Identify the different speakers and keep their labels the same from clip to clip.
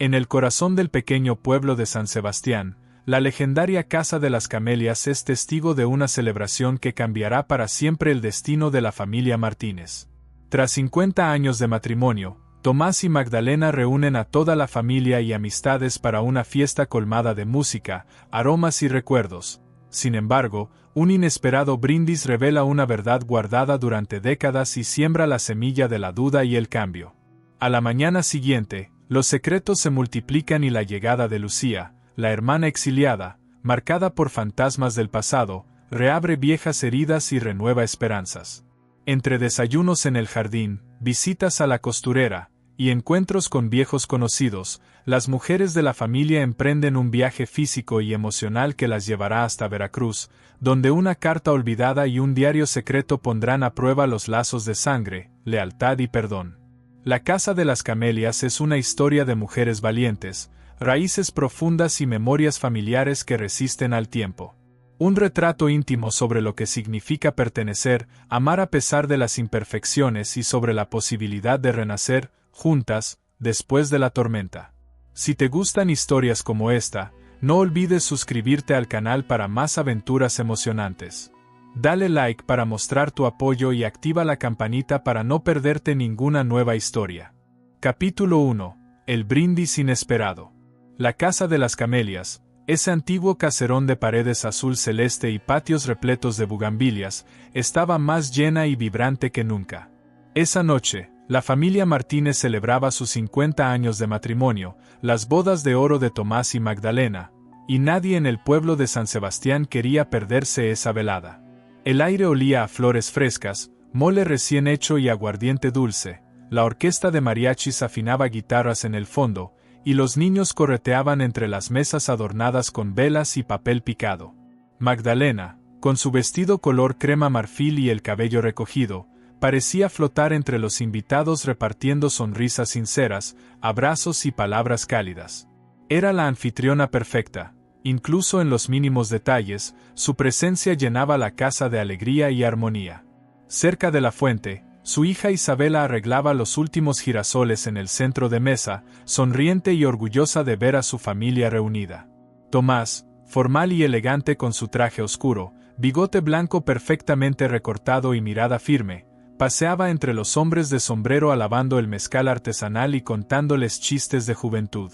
Speaker 1: En el corazón del pequeño pueblo de San Sebastián, la legendaria Casa de las Camelias es testigo de una celebración que cambiará para siempre el destino de la familia Martínez. Tras 50 años de matrimonio, Tomás y Magdalena reúnen a toda la familia y amistades para una fiesta colmada de música, aromas y recuerdos. Sin embargo, un inesperado brindis revela una verdad guardada durante décadas y siembra la semilla de la duda y el cambio. A la mañana siguiente, los secretos se multiplican y la llegada de Lucía, la hermana exiliada, marcada por fantasmas del pasado, reabre viejas heridas y renueva esperanzas. Entre desayunos en el jardín, visitas a la costurera y encuentros con viejos conocidos, las mujeres de la familia emprenden un viaje físico y emocional que las llevará hasta Veracruz, donde una carta olvidada y un diario secreto pondrán a prueba los lazos de sangre, lealtad y perdón. La Casa de las Camelias es una historia de mujeres valientes, raíces profundas y memorias familiares que resisten al tiempo. Un retrato íntimo sobre lo que significa pertenecer, amar a pesar de las imperfecciones y sobre la posibilidad de renacer, juntas, después de la tormenta. Si te gustan historias como esta, no olvides suscribirte al canal para más aventuras emocionantes. Dale like para mostrar tu apoyo y activa la campanita para no perderte ninguna nueva historia. Capítulo 1. El brindis inesperado. La Casa de las Camelias, ese antiguo caserón de paredes azul celeste y patios repletos de bugambilias, estaba más llena y vibrante que nunca. Esa noche, la familia Martínez celebraba sus 50 años de matrimonio, las bodas de oro de Tomás y Magdalena, y nadie en el pueblo de San Sebastián quería perderse esa velada. El aire olía a flores frescas, mole recién hecho y aguardiente dulce, la orquesta de mariachis afinaba guitarras en el fondo, y los niños correteaban entre las mesas adornadas con velas y papel picado. Magdalena, con su vestido color crema marfil y el cabello recogido, parecía flotar entre los invitados repartiendo sonrisas sinceras, abrazos y palabras cálidas. Era la anfitriona perfecta. Incluso en los mínimos detalles, su presencia llenaba la casa de alegría y armonía. Cerca de la fuente, su hija Isabela arreglaba los últimos girasoles en el centro de mesa, sonriente y orgullosa de ver a su familia reunida. Tomás, formal y elegante con su traje oscuro, bigote blanco perfectamente recortado y mirada firme, paseaba entre los hombres de sombrero alabando el mezcal artesanal y contándoles chistes de juventud.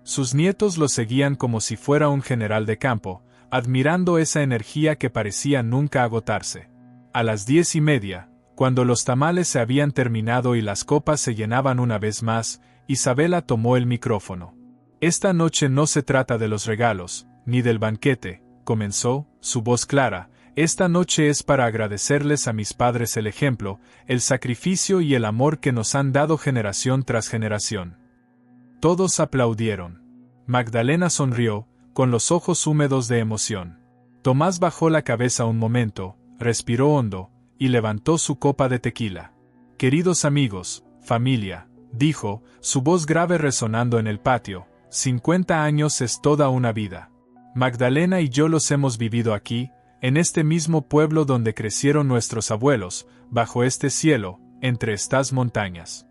Speaker 1: Sus nietos lo seguían como si fuera un general de campo, admirando esa energía que parecía nunca agotarse. A las 10:30, cuando los tamales se habían terminado y las copas se llenaban una vez más, Isabela tomó el micrófono. «Esta noche no se trata de los regalos, ni del banquete», comenzó, su voz clara. «Esta noche es para agradecerles a mis padres el ejemplo, el sacrificio y el amor que nos han dado generación tras generación». Todos aplaudieron. Magdalena sonrió, con los ojos húmedos de emoción. Tomás bajó la cabeza un momento, respiró hondo, y levantó su copa de tequila. «Queridos amigos, familia», dijo, su voz grave resonando en el patio, 50 años es toda una vida. Magdalena y yo los hemos vivido aquí, en este mismo pueblo donde crecieron nuestros abuelos, bajo este cielo, entre estas montañas.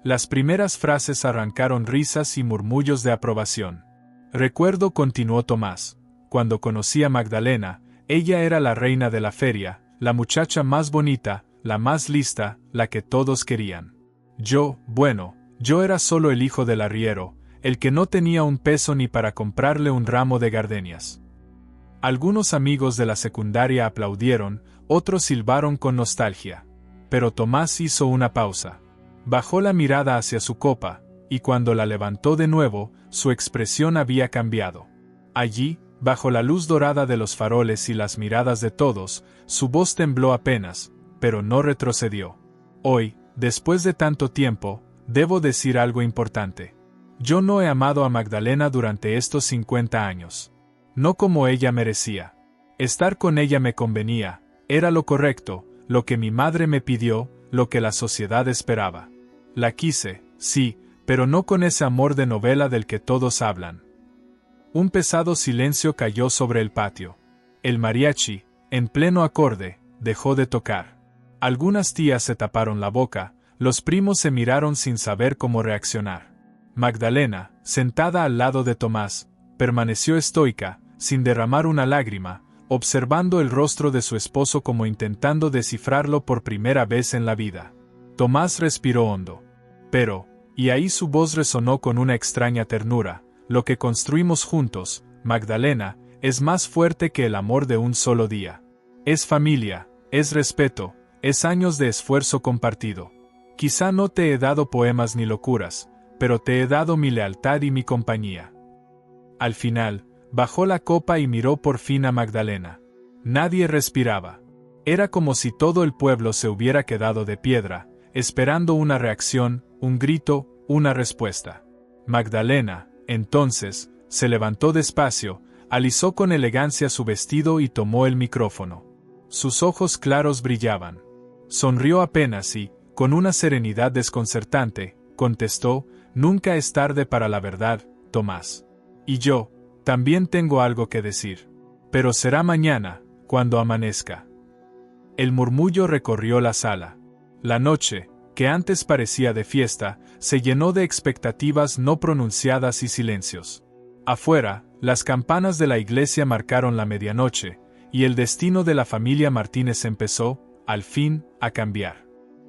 Speaker 1: Las primeras frases arrancaron risas y murmullos de aprobación. «Recuerdo», continuó Tomás, «cuando conocí a Magdalena, ella era la reina de la feria, la muchacha más bonita, la más lista, la que todos querían. Yo era solo el hijo del arriero, el que no tenía un peso ni para comprarle un ramo de gardenias». Algunos amigos de la secundaria aplaudieron, otros silbaron con nostalgia. Pero Tomás hizo una pausa. Bajó la mirada hacia su copa, y cuando la levantó de nuevo, su expresión había cambiado. Allí, bajo la luz dorada de los faroles y las miradas de todos, su voz tembló apenas, pero no retrocedió. «Hoy, después de tanto tiempo, debo decir algo importante. Yo no he amado a Magdalena durante estos 50 años. No como ella merecía. Estar con ella me convenía, era lo correcto, lo que mi madre me pidió, lo que la sociedad esperaba. La quise, sí, pero no con ese amor de novela del que todos hablan». Un pesado silencio cayó sobre el patio. El mariachi, en pleno acorde, dejó de tocar. Algunas tías se taparon la boca, los primos se miraron sin saber cómo reaccionar. Magdalena, sentada al lado de Tomás, permaneció estoica, sin derramar una lágrima, observando el rostro de su esposo como intentando descifrarlo por primera vez en la vida. Tomás respiró hondo. Pero, y ahí su voz resonó con una extraña ternura, lo que construimos juntos, Magdalena, es más fuerte que el amor de un solo día. Es familia, es respeto, es años de esfuerzo compartido. Quizá no te he dado poemas ni locuras, pero te he dado mi lealtad y mi compañía. Al final, bajó la copa y miró por fin a Magdalena. Nadie respiraba. Era como si todo el pueblo se hubiera quedado de piedra, esperando una reacción, un grito, una respuesta. Magdalena, entonces, se levantó despacio, alisó con elegancia su vestido y tomó el micrófono. Sus ojos claros brillaban. Sonrió apenas y, con una serenidad desconcertante, contestó: «Nunca es tarde para la verdad, Tomás. Y yo, también tengo algo que decir. Pero será mañana, cuando amanezca». El murmullo recorrió la sala. La noche, que antes parecía de fiesta, se llenó de expectativas no pronunciadas y silencios. Afuera, las campanas de la iglesia marcaron la medianoche, y el destino de la familia Martínez empezó, al fin, a cambiar.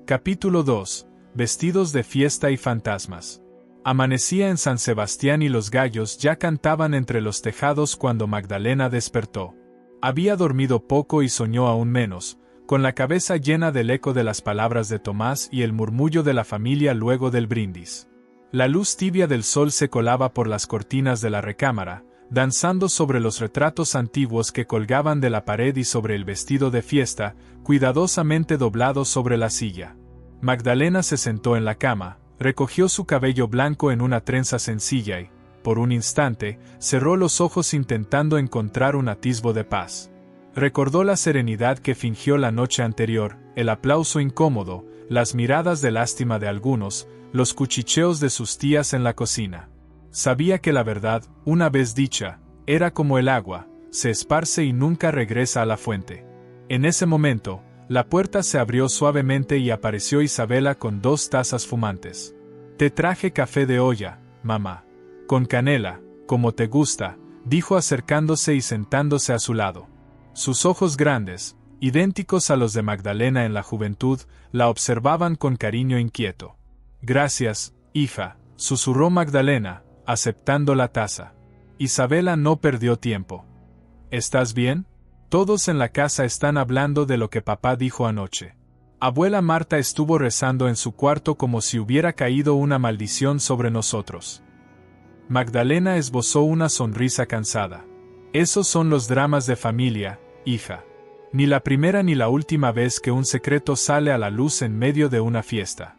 Speaker 1: Capítulo 2. Vestidos de fiesta y fantasmas. Amanecía en San Sebastián y los gallos ya cantaban entre los tejados cuando Magdalena despertó. Había dormido poco y soñó aún menos, con la cabeza llena del eco de las palabras de Tomás y el murmullo de la familia luego del brindis. La luz tibia del sol se colaba por las cortinas de la recámara, danzando sobre los retratos antiguos que colgaban de la pared y sobre el vestido de fiesta, cuidadosamente doblado sobre la silla. Magdalena se sentó en la cama, recogió su cabello blanco en una trenza sencilla y, por un instante, cerró los ojos intentando encontrar un atisbo de paz. Recordó la serenidad que fingió la noche anterior, el aplauso incómodo, las miradas de lástima de algunos, los cuchicheos de sus tías en la cocina. Sabía que la verdad, una vez dicha, era como el agua, se esparce y nunca regresa a la fuente. En ese momento, la puerta se abrió suavemente y apareció Isabela con 2 tazas fumantes. «Te traje café de olla, mamá. Con canela, como te gusta», dijo acercándose y sentándose a su lado. Sus ojos grandes, idénticos a los de Magdalena en la juventud, la observaban con cariño inquieto. «Gracias, hija», susurró Magdalena, aceptando la taza. Isabela no perdió tiempo. «¿Estás bien? Todos en la casa están hablando de lo que papá dijo anoche. Abuela Marta estuvo rezando en su cuarto como si hubiera caído una maldición sobre nosotros». Magdalena esbozó una sonrisa cansada. «Esos son los dramas de familia, hija. Ni la primera ni la última vez que un secreto sale a la luz en medio de una fiesta».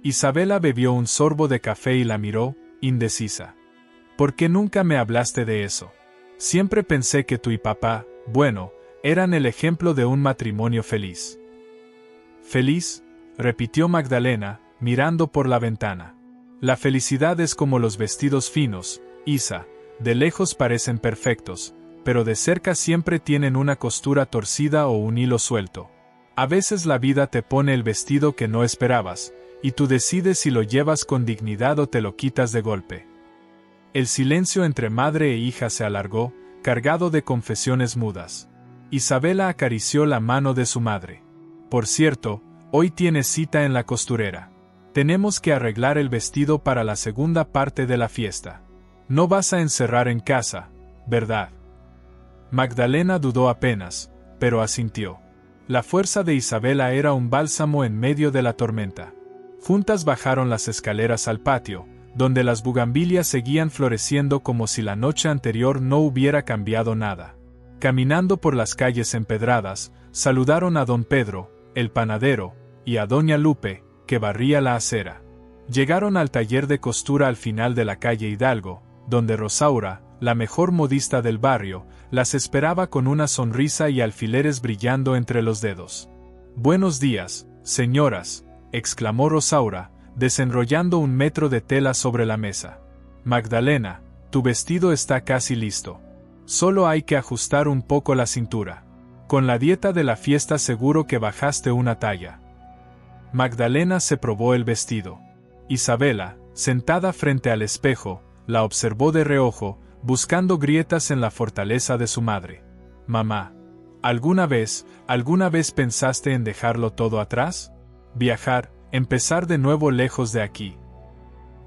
Speaker 1: Isabela bebió un sorbo de café y la miró, indecisa. «¿Por qué nunca me hablaste de eso? Siempre pensé que tú y papá, bueno, eran el ejemplo de un matrimonio feliz». «¿Feliz?», repitió Magdalena, mirando por la ventana. «La felicidad es como los vestidos finos, Isa, de lejos parecen perfectos, pero de cerca siempre tienen una costura torcida o un hilo suelto. A veces la vida te pone el vestido que no esperabas, y tú decides si lo llevas con dignidad o te lo quitas de golpe». El silencio entre madre e hija se alargó, cargado de confesiones mudas. Isabela acarició la mano de su madre. «Por cierto, hoy tienes cita en la costurera. Tenemos que arreglar el vestido para la segunda parte de la fiesta. No vas a encerrar en casa, ¿verdad?». Magdalena dudó apenas, pero asintió. La fuerza de Isabela era un bálsamo en medio de la tormenta. Juntas bajaron las escaleras al patio, donde las bugambilias seguían floreciendo como si la noche anterior no hubiera cambiado nada. Caminando por las calles empedradas, saludaron a don Pedro, el panadero, y a doña Lupe, que barría la acera. Llegaron al taller de costura al final de la calle Hidalgo, donde Rosaura, la mejor modista del barrio, las esperaba con una sonrisa y alfileres brillando entre los dedos. «Buenos días, señoras», exclamó Rosaura, desenrollando 1 metro de tela sobre la mesa. «Magdalena, tu vestido está casi listo. Solo hay que ajustar un poco la cintura. Con la dieta de la fiesta seguro que bajaste una talla». Magdalena se probó el vestido. Isabela, sentada frente al espejo, la observó de reojo, buscando grietas en la fortaleza de su madre. Mamá, ¿alguna vez pensaste en dejarlo todo atrás? Viajar, empezar de nuevo lejos de aquí.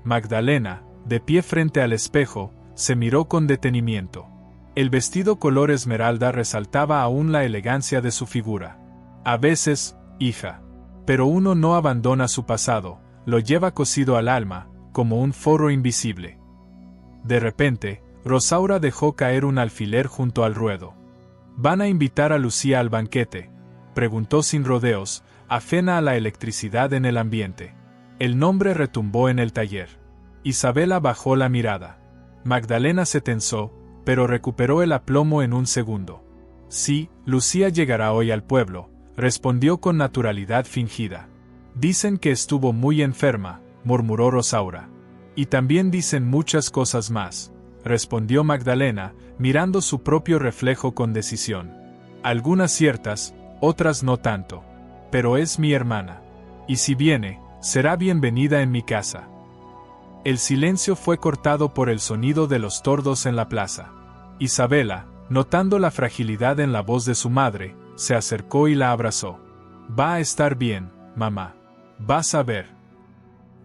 Speaker 1: Magdalena, de pie frente al espejo, se miró con detenimiento. El vestido color esmeralda resaltaba aún la elegancia de su figura. A veces, hija. Pero uno no abandona su pasado, lo lleva cosido al alma, como un forro invisible. De repente, Rosaura dejó caer un alfiler junto al ruedo. ¿Van a invitar a Lucía al banquete?, preguntó sin rodeos, ajena a la electricidad en el ambiente. El nombre retumbó en el taller. Isabela bajó la mirada. Magdalena se tensó, pero recuperó el aplomo en un segundo. Sí, Lucía llegará hoy al pueblo, respondió con naturalidad fingida. Dicen que estuvo muy enferma, murmuró Rosaura. Y también dicen muchas cosas más, respondió Magdalena, mirando su propio reflejo con decisión. Algunas ciertas, otras no tanto. Pero es mi hermana. Y si viene, será bienvenida en mi casa. El silencio fue cortado por el sonido de los tordos en la plaza. Isabela, notando la fragilidad en la voz de su madre, se acercó y la abrazó. Va a estar bien, mamá. Vas a ver.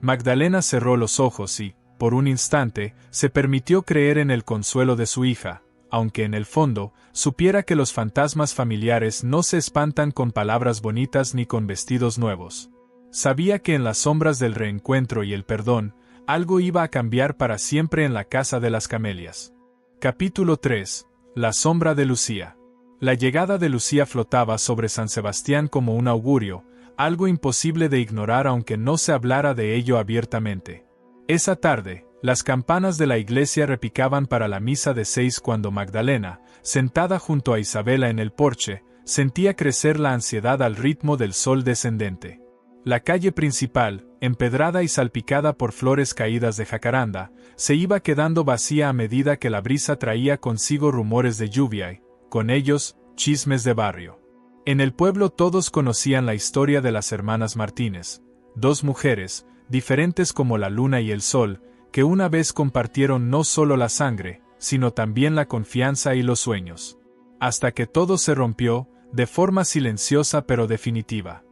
Speaker 1: Magdalena cerró los ojos y, por un instante, se permitió creer en el consuelo de su hija, aunque en el fondo, supiera que los fantasmas familiares no se espantan con palabras bonitas ni con vestidos nuevos. Sabía que en las sombras del reencuentro y el perdón, algo iba a cambiar para siempre en la casa de las Camelias. Capítulo 3. La sombra de Lucía. La llegada de Lucía flotaba sobre San Sebastián como un augurio, algo imposible de ignorar aunque no se hablara de ello abiertamente. Esa tarde, las campanas de la iglesia repicaban para la misa de 6 cuando Magdalena, sentada junto a Isabela en el porche, sentía crecer la ansiedad al ritmo del sol descendente. La calle principal, empedrada y salpicada por flores caídas de jacaranda, se iba quedando vacía a medida que la brisa traía consigo rumores de lluvia y, con ellos, chismes de barrio. En el pueblo todos conocían la historia de las hermanas Martínez, dos mujeres, diferentes como la luna y el sol, que una vez compartieron no solo la sangre, sino también la confianza y los sueños. Hasta que todo se rompió, de forma silenciosa pero definitiva.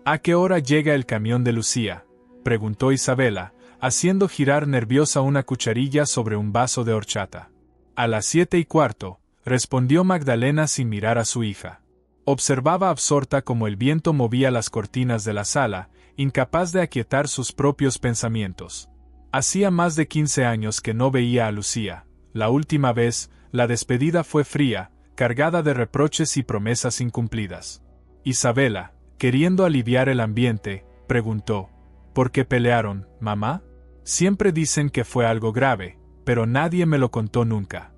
Speaker 1: ¿A qué hora llega el camión de Lucía?, preguntó Isabela, haciendo girar nerviosa una cucharilla sobre un vaso de horchata. A las 7:15, respondió Magdalena sin mirar a su hija. Observaba absorta cómo el viento movía las cortinas de la sala, incapaz de aquietar sus propios pensamientos. Hacía más de 15 años que no veía a Lucía. La última vez, la despedida fue fría, cargada de reproches y promesas incumplidas. Isabela, queriendo aliviar el ambiente, preguntó: ¿por qué pelearon, mamá? Siempre dicen que fue algo grave, pero nadie me lo contó nunca.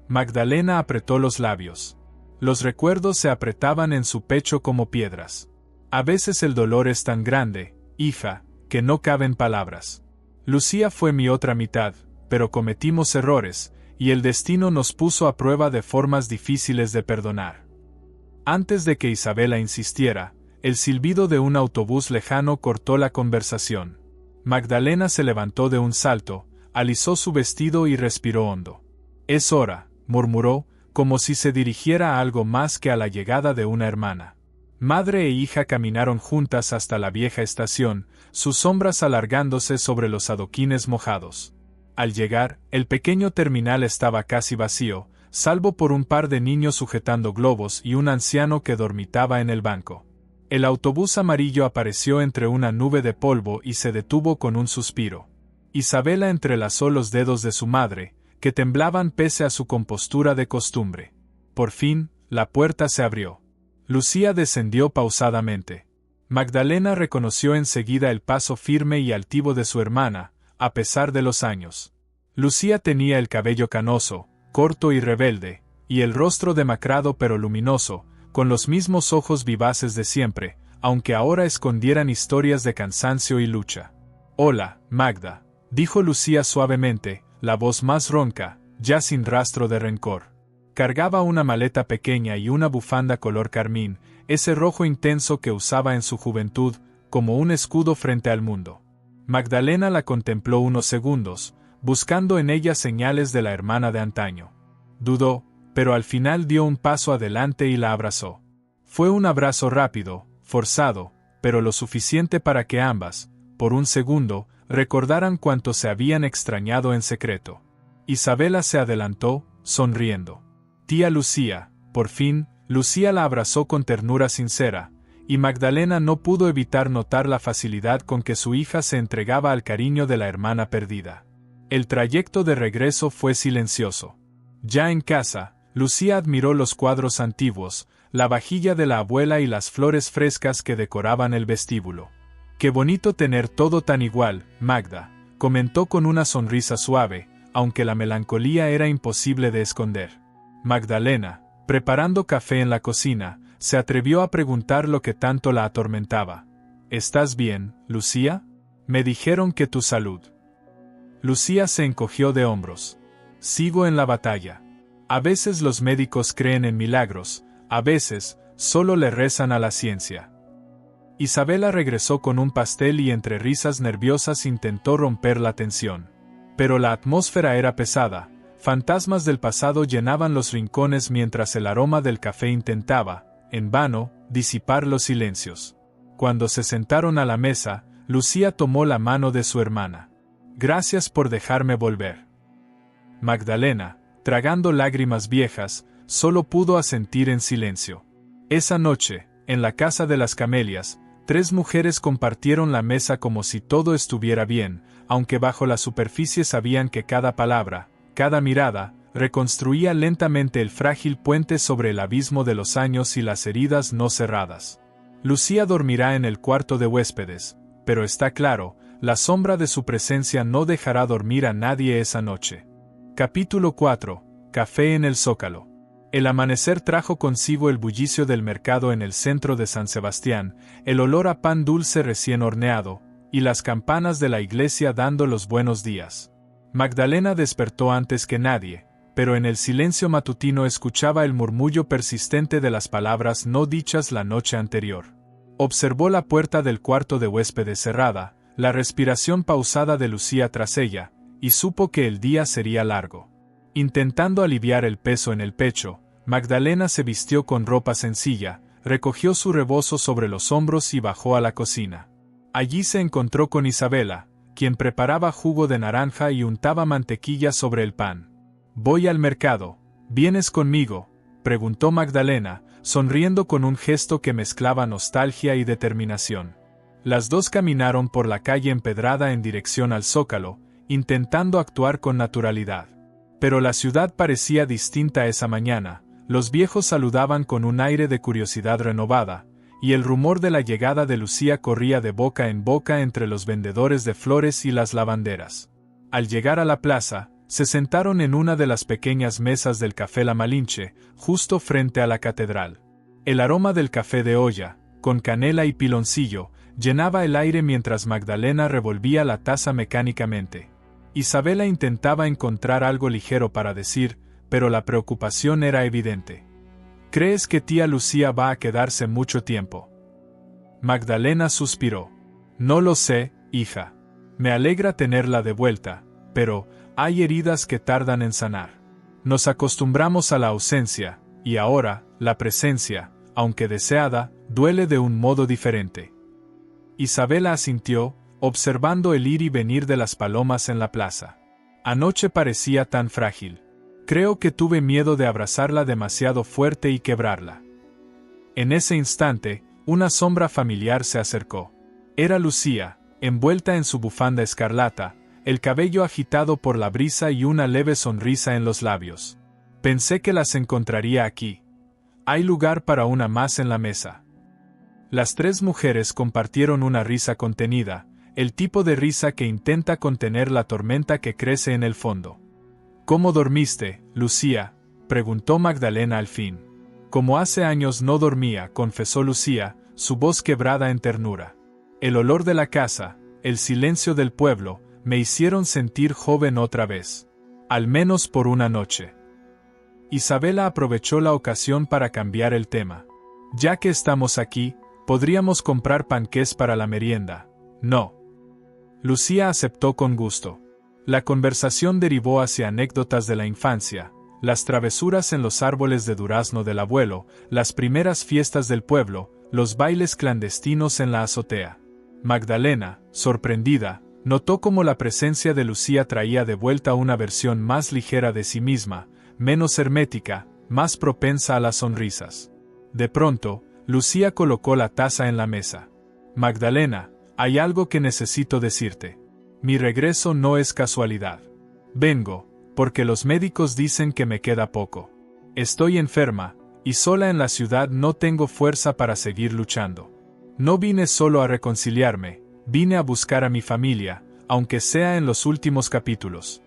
Speaker 1: Magdalena apretó los labios. Los recuerdos se apretaban en su pecho como piedras. A veces el dolor es tan grande, hija, que no caben palabras. Lucía fue mi otra mitad, pero cometimos errores, y el destino nos puso a prueba de formas difíciles de perdonar. Antes de que Isabela insistiera, el silbido de un autobús lejano cortó la conversación. Magdalena se levantó de un salto, alisó su vestido y respiró hondo. «Es hora», murmuró, como si se dirigiera a algo más que a la llegada de una hermana. Madre e hija caminaron juntas hasta la vieja estación, sus sombras alargándose sobre los adoquines mojados. Al llegar, el pequeño terminal estaba casi vacío, salvo por un par de niños sujetando globos y un anciano que dormitaba en el banco. El autobús amarillo apareció entre una nube de polvo y se detuvo con un suspiro. Isabela entrelazó los dedos de su madre, que temblaban pese a su compostura de costumbre. Por fin, la puerta se abrió. Lucía descendió pausadamente. Magdalena reconoció enseguida el paso firme y altivo de su hermana, a pesar de los años. Lucía tenía el cabello canoso, corto y rebelde, y el rostro demacrado pero luminoso, con los mismos ojos vivaces de siempre, aunque ahora escondieran historias de cansancio y lucha. «Hola, Magda», dijo Lucía suavemente, la voz más ronca, ya sin rastro de rencor. Cargaba una maleta pequeña y una bufanda color carmín, ese rojo intenso que usaba en su juventud, como un escudo frente al mundo. Magdalena la contempló unos segundos, buscando en ella señales de la hermana de antaño. Dudó, pero al final dio un paso adelante y la abrazó. Fue un abrazo rápido, forzado, pero lo suficiente para que ambas, por un segundo, recordaran cuánto se habían extrañado en secreto. Isabela se adelantó, sonriendo. Tía Lucía, por fin, Lucía la abrazó con ternura sincera, y Magdalena no pudo evitar notar la facilidad con que su hija se entregaba al cariño de la hermana perdida. El trayecto de regreso fue silencioso. Ya en casa, Lucía admiró los cuadros antiguos, la vajilla de la abuela y las flores frescas que decoraban el vestíbulo. «Qué bonito tener todo tan igual, Magda», comentó con una sonrisa suave, aunque la melancolía era imposible de esconder. Magdalena, preparando café en la cocina, se atrevió a preguntar lo que tanto la atormentaba. «¿Estás bien, Lucía? Me dijeron que tu salud». Lucía se encogió de hombros. «Sigo en la batalla. A veces los médicos creen en milagros, a veces, solo le rezan a la ciencia». Isabela regresó con un pastel y entre risas nerviosas intentó romper la tensión. Pero la atmósfera era pesada, fantasmas del pasado llenaban los rincones mientras el aroma del café intentaba, en vano, disipar los silencios. Cuando se sentaron a la mesa, Lucía tomó la mano de su hermana. «Gracias por dejarme volver». Magdalena, tragando lágrimas viejas, solo pudo asentir en silencio. Esa noche, en la casa de las Camelias, 3 mujeres compartieron la mesa como si todo estuviera bien, aunque bajo la superficie sabían que cada palabra, cada mirada, reconstruía lentamente el frágil puente sobre el abismo de los años y las heridas no cerradas. Lucía dormirá en el cuarto de huéspedes, pero está claro, la sombra de su presencia no dejará dormir a nadie esa noche. Capítulo 4. Café en el Zócalo. El amanecer trajo consigo el bullicio del mercado en el centro de San Sebastián, el olor a pan dulce recién horneado, y las campanas de la iglesia dando los buenos días. Magdalena despertó antes que nadie, pero en el silencio matutino escuchaba el murmullo persistente de las palabras no dichas la noche anterior. Observó la puerta del cuarto de huéspedes cerrada, la respiración pausada de Lucía tras ella, y supo que el día sería largo. Intentando aliviar el peso en el pecho, Magdalena se vistió con ropa sencilla, recogió su rebozo sobre los hombros y bajó a la cocina. Allí se encontró con Isabela, quien preparaba jugo de naranja y untaba mantequilla sobre el pan. «Voy al mercado. ¿Vienes conmigo?», preguntó Magdalena, sonriendo con un gesto que mezclaba nostalgia y determinación. Las dos caminaron por la calle empedrada en dirección al Zócalo, intentando actuar con naturalidad. Pero la ciudad parecía distinta esa mañana, los viejos saludaban con un aire de curiosidad renovada, y el rumor de la llegada de Lucía corría de boca en boca entre los vendedores de flores y las lavanderas. Al llegar a la plaza, se sentaron en una de las pequeñas mesas del Café La Malinche, justo frente a la catedral. El aroma del café de olla, con canela y piloncillo, llenaba el aire mientras Magdalena revolvía la taza mecánicamente. Isabela intentaba encontrar algo ligero para decir, pero la preocupación era evidente. «¿Crees que tía Lucía va a quedarse mucho tiempo?». Magdalena suspiró. «No lo sé, hija. Me alegra tenerla de vuelta, pero hay heridas que tardan en sanar. Nos acostumbramos a la ausencia, y ahora, la presencia, aunque deseada, duele de un modo diferente». Isabela asintió, observando el ir y venir de las palomas en la plaza. «Anoche parecía tan frágil. Creo que tuve miedo de abrazarla demasiado fuerte y quebrarla». En ese instante, una sombra familiar se acercó. Era Lucía, envuelta en su bufanda escarlata, el cabello agitado por la brisa y una leve sonrisa en los labios. «Pensé que las encontraría aquí. Hay lugar para una más en la mesa». Las 3 mujeres compartieron una risa contenida, el tipo de risa que intenta contener la tormenta que crece en el fondo. «¿Cómo dormiste, Lucía?», preguntó Magdalena al fin. «Como hace años no dormía», confesó Lucía, su voz quebrada en ternura. «El olor de la casa, el silencio del pueblo, me hicieron sentir joven otra vez. Al menos por una noche». Isabela aprovechó la ocasión para cambiar el tema. «Ya que estamos aquí, podríamos comprar panqués para la merienda, ¿no?». Lucía aceptó con gusto. La conversación derivó hacia anécdotas de la infancia, las travesuras en los árboles de durazno del abuelo, las primeras fiestas del pueblo, los bailes clandestinos en la azotea. Magdalena, sorprendida, notó cómo la presencia de Lucía traía de vuelta una versión más ligera de sí misma, menos hermética, más propensa a las sonrisas. De pronto, Lucía colocó la taza en la mesa. Magdalena, hay algo que necesito decirte. Mi regreso no es casualidad. Vengo, porque los médicos dicen que me queda poco. Estoy enferma, y sola en la ciudad no tengo fuerza para seguir luchando. No vine solo a reconciliarme, vine a buscar a mi familia, aunque sea en los últimos capítulos.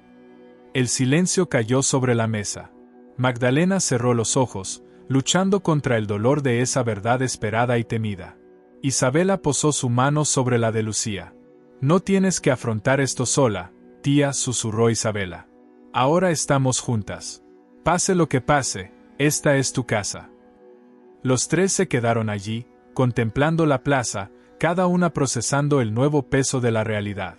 Speaker 1: El silencio cayó sobre la mesa. Magdalena cerró los ojos, luchando contra el dolor de esa verdad esperada y temida. Isabela posó su mano sobre la de Lucía. No tienes que afrontar esto sola, tía, susurró Isabela. Ahora estamos juntas. Pase lo que pase, esta es tu casa. Los tres se quedaron allí, contemplando la plaza, cada una procesando el nuevo peso de la realidad.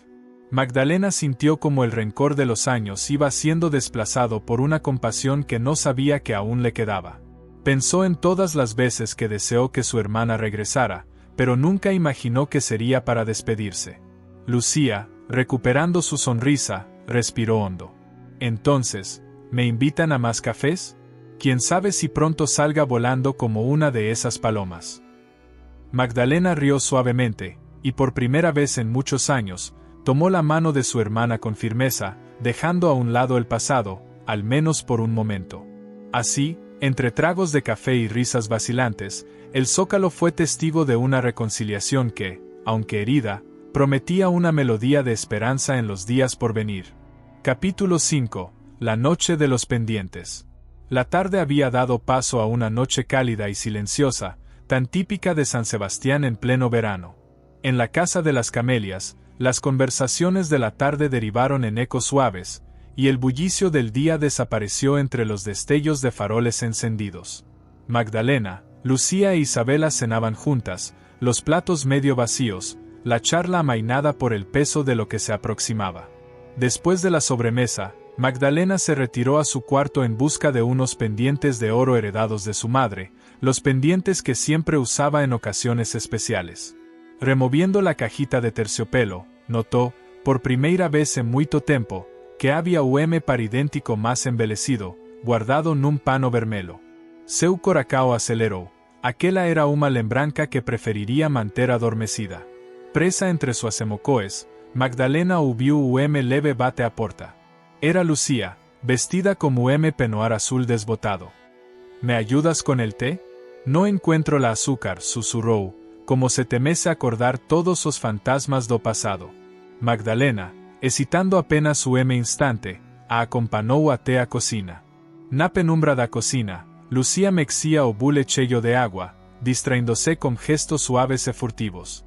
Speaker 1: Magdalena sintió como el rencor de los años iba siendo desplazado por una compasión que no sabía que aún le quedaba. Pensó en todas las veces que deseó que su hermana regresara, pero nunca imaginó que sería para despedirse. Lucía, recuperando su sonrisa, respiró hondo. Entonces, ¿me invitan a más cafés? Quién sabe si pronto salga volando como una de esas palomas. Magdalena rió suavemente, y por primera vez en muchos años, tomó la mano de su hermana con firmeza, dejando a un lado el pasado, al menos por un momento. Así, entre tragos de café y risas vacilantes, el Zócalo fue testigo de una reconciliación que, aunque herida, prometía una melodía de esperanza en los días por venir. Capítulo 5. La noche de los pendientes. La tarde había dado paso a una noche cálida y silenciosa, tan típica de San Sebastián en pleno verano. En la casa de las Camelias, las conversaciones de la tarde derivaron en ecos suaves, y el bullicio del día desapareció entre los destellos de faroles encendidos. Magdalena, Lucía e Isabela cenaban juntas, los platos medio vacíos, la charla amainada por el peso de lo que se aproximaba. Después de la sobremesa, Magdalena se retiró a su cuarto en busca de unos pendientes de oro heredados de su madre, los pendientes que siempre usaba en ocasiones especiales. Removiendo la cajita de terciopelo, notó, por primera vez en muito tempo, que había un par idéntico más embelecido, guardado nun pano vermelo. Seu coracao aceleró, aquela era uma lembranca que preferiría manter adormecida. Presa entre sus asemocoes, Magdalena ouviu leve bate a porta. Era Lucía, vestida como penuar azul desbotado. ¿Me ayudas con el té? No encuentro la azúcar, susurró, como se temese acordar todos os fantasmas do pasado. Magdalena, hesitando apenas instante, a acompañou até a cocina. Na penumbra da cocina, Lucía mexía o bule cheio de agua, distraíndose con gestos suaves e furtivos.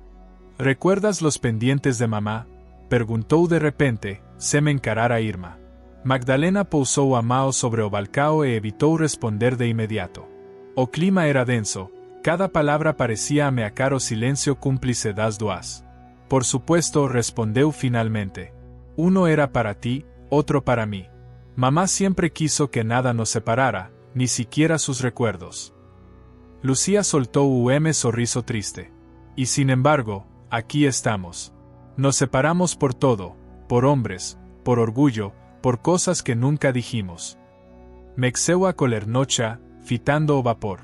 Speaker 1: ¿Recuerdas los pendientes de mamá? Perguntou de repente, sem encarar a Irma. Magdalena pousou a mão sobre o balcão e evitou responder de inmediato. O clima era denso, cada palabra parecía ameacar o silencio cúmplice das duas. Por supuesto, respondeu finalmente. Uno era para ti, otro para mí. Mamá siempre quiso que nada nos separara, ni siquiera sus recuerdos. Lucía soltó un sorriso triste. Y sin embargo, aquí estamos. Nos separamos por todo, por hombres, por orgullo, por cosas que nunca dijimos. Mexeu a colernocha, fitando o vapor.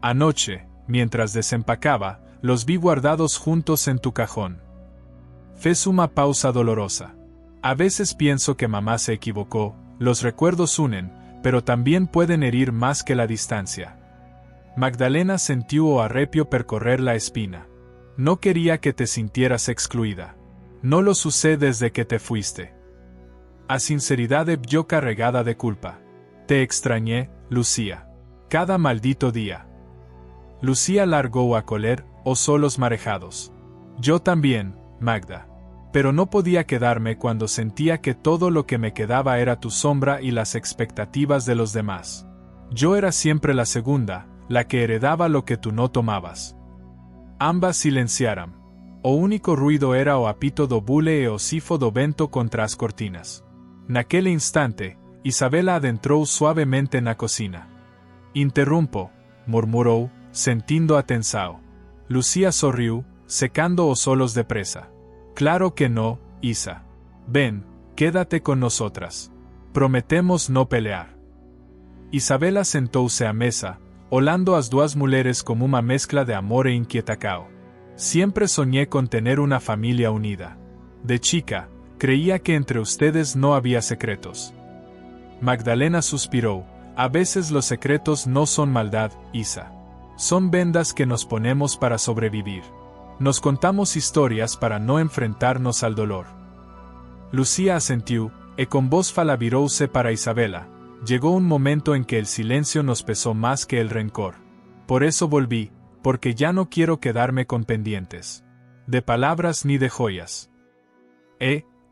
Speaker 1: Anoche, mientras desempacaba, los vi guardados juntos en tu cajón. Fez una pausa dolorosa. A veces pienso que mamá se equivocó, los recuerdos unen, pero también pueden herir más que la distancia. Magdalena sintió o arrepio percorrer la espina. No quería que te sintieras excluida. No lo sucede desde que te fuiste. A sinceridade yo carregada de culpa. Te extrañé, Lucía. Cada maldito día. Lucía largó a coler, o solos marejados. Yo también, Magda. Pero no podía quedarme cuando sentía que todo lo que me quedaba era tu sombra y las expectativas de los demás. Yo era siempre la segunda, la que heredaba lo que tú no tomabas. Ambas silenciaron. O único ruido era o apito do bule e o sifo do vento contra as cortinas. Naquele instante, Isabela adentrou suavemente na cocina. Interrumpo, murmurou, sentindo a tensão. Lucía sorriu, secando os olhos depressa. Claro que no, Isa. Ven, quédate con nosotras. Prometemos no pelear. Isabela sentou-se à mesa, olhando as duas mulheres como uma mescla de amor e inquietação. Siempre soñé con tener una familia unida. De chica, creía que entre ustedes no había secretos. Magdalena suspiró. A veces los secretos no son maldad, Isa. Son vendas que nos ponemos para sobrevivir. Nos contamos historias para no enfrentarnos al dolor. Lucía asentiu, e con voz fala virouse para Isabela. Llegó un momento en que el silencio nos pesó más que el rencor. Por eso volví, porque ya no quiero quedarme con pendientes de palabras ni de joyas.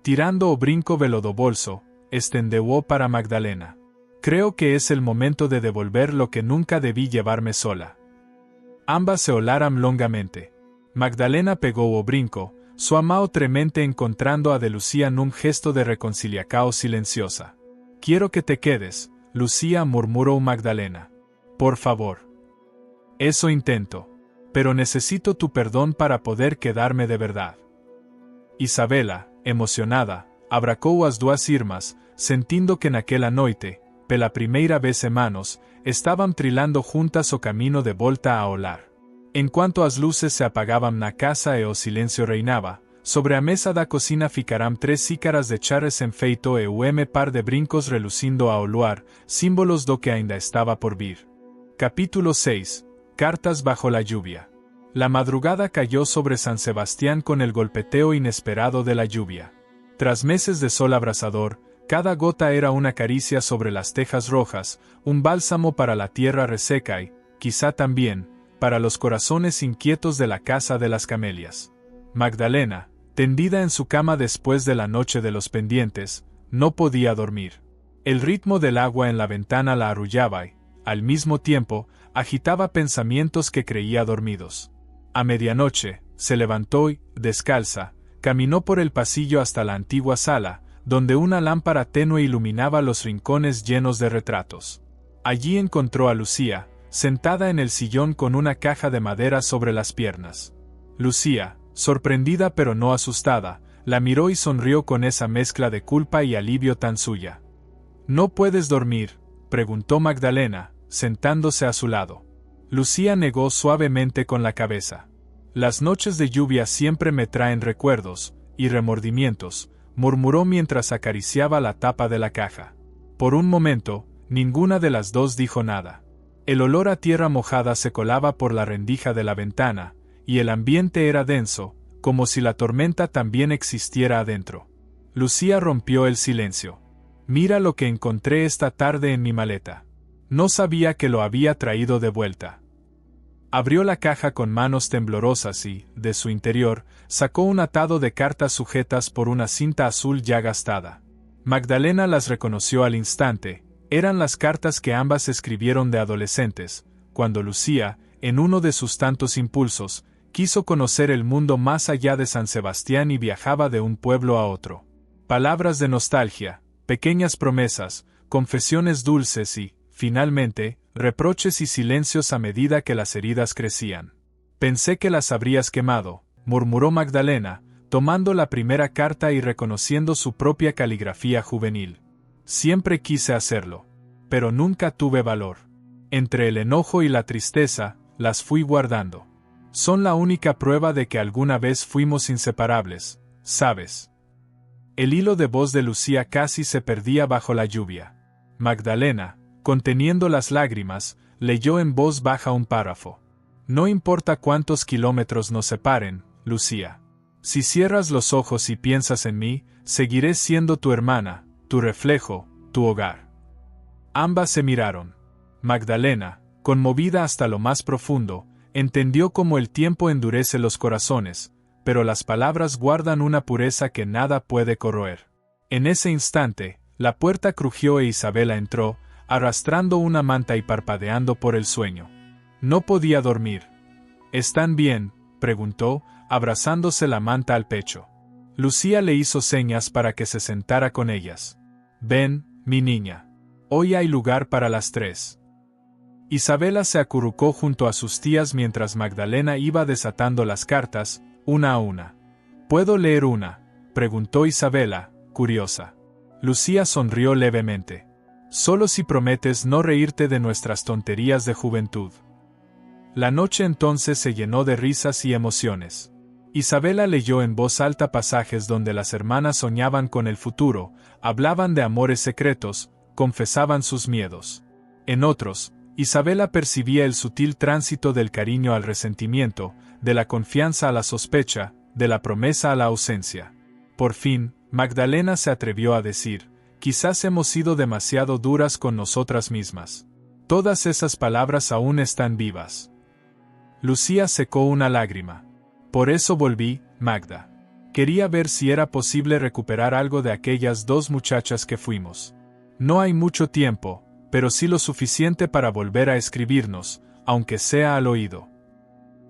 Speaker 1: Tirando o brinco velo do bolso, estendeu para Magdalena. Creo que es el momento de devolver lo que nunca debí llevarme sola. Ambas se olaram longamente. Magdalena pegó o brinco, su amao tremente encontrando a de Lucía num gesto de reconciliacao silenciosa. Quiero que te quedes, Lucía, murmuró Magdalena. Por favor. Eso intento. Pero necesito tu perdón para poder quedarme de verdad. Isabela, emocionada, abracou as duas irmãs, sentindo que naquela noite, pela primeira vez en manos, estaban trilando juntas o camino de volta ao lar. Enquanto as luces se apagavam na casa e o silencio reinaba, sobre a mesa da cocina ficaram 3 xícaras de charres enfeito e par de brincos relucindo ao luar, símbolos do que ainda estaba por vir. Capítulo 6. Cartas bajo la lluvia. La madrugada cayó sobre San Sebastián con el golpeteo inesperado de la lluvia. Tras meses de sol abrasador, cada gota era una caricia sobre las tejas rojas, un bálsamo para la tierra reseca y, quizá también, para los corazones inquietos de la casa de las camelias. Magdalena, tendida en su cama después de la noche de los pendientes, no podía dormir. El ritmo del agua en la ventana la arrullaba y, al mismo tiempo, agitaba pensamientos que creía dormidos. A medianoche, se levantó y, descalza, caminó por el pasillo hasta la antigua sala, donde una lámpara tenue iluminaba los rincones llenos de retratos. Allí encontró a Lucía, sentada en el sillón con una caja de madera sobre las piernas. Lucía, sorprendida pero no asustada, la miró y sonrió con esa mezcla de culpa y alivio tan suya. ¿No puedes dormir?, preguntó Magdalena, sentándose a su lado. Lucía negó suavemente con la cabeza. Las noches de lluvia siempre me traen recuerdos y remordimientos, murmuró mientras acariciaba la tapa de la caja. Por un momento, ninguna de las dos dijo nada. El olor a tierra mojada se colaba por la rendija de la ventana, y el ambiente era denso, como si la tormenta también existiera adentro. Lucía rompió el silencio. Mira lo que encontré esta tarde en mi maleta. No sabía que lo había traído de vuelta. Abrió la caja con manos temblorosas y, de su interior, sacó un atado de cartas sujetas por una cinta azul ya gastada. Magdalena las reconoció al instante. Eran las cartas que ambas escribieron de adolescentes, cuando Lucía, en uno de sus tantos impulsos, quiso conocer el mundo más allá de San Sebastián y viajaba de un pueblo a otro. Palabras de nostalgia, pequeñas promesas, confesiones dulces y, finalmente, reproches y silencios a medida que las heridas crecían. Pensé que las habrías quemado, murmuró Magdalena, tomando la primera carta y reconociendo su propia caligrafía juvenil. Siempre quise hacerlo, pero nunca tuve valor. Entre el enojo y la tristeza, las fui guardando. Son la única prueba de que alguna vez fuimos inseparables, ¿sabes? El hilo de voz de Lucía casi se perdía bajo la lluvia. Magdalena, conteniendo las lágrimas, leyó en voz baja un párrafo. No importa cuántos kilómetros nos separen, Lucía. Si cierras los ojos y piensas en mí, seguiré siendo tu hermana, tu reflejo, tu hogar. Ambas se miraron. Magdalena, conmovida hasta lo más profundo, entendió cómo el tiempo endurece los corazones, pero las palabras guardan una pureza que nada puede corroer. En ese instante, la puerta crujió e Isabela entró, arrastrando una manta y parpadeando por el sueño. No podía dormir. ¿Están bien?, preguntó, abrazándose la manta al pecho. Lucía le hizo señas para que se sentara con ellas. «Ven, mi niña. Hoy hay lugar para las 3». Isabela se acurrucó junto a sus tías mientras Magdalena iba desatando las cartas, una a una. «¿Puedo leer una?», preguntó Isabela, curiosa. Lucía sonrió levemente. «Solo si prometes no reírte de nuestras tonterías de juventud». La noche entonces se llenó de risas y emociones. Isabela leyó en voz alta pasajes donde las hermanas soñaban con el futuro, hablaban de amores secretos, confesaban sus miedos. En otros, Isabela percibía el sutil tránsito del cariño al resentimiento, de la confianza a la sospecha, de la promesa a la ausencia. Por fin, Magdalena se atrevió a decir: «Quizás hemos sido demasiado duras con nosotras mismas. Todas esas palabras aún están vivas». Lucía secó una lágrima. «Por eso volví, Magda. Quería ver si era posible recuperar algo de aquellas 2 muchachas que fuimos. No hay mucho tiempo, pero sí lo suficiente para volver a escribirnos, aunque sea al oído».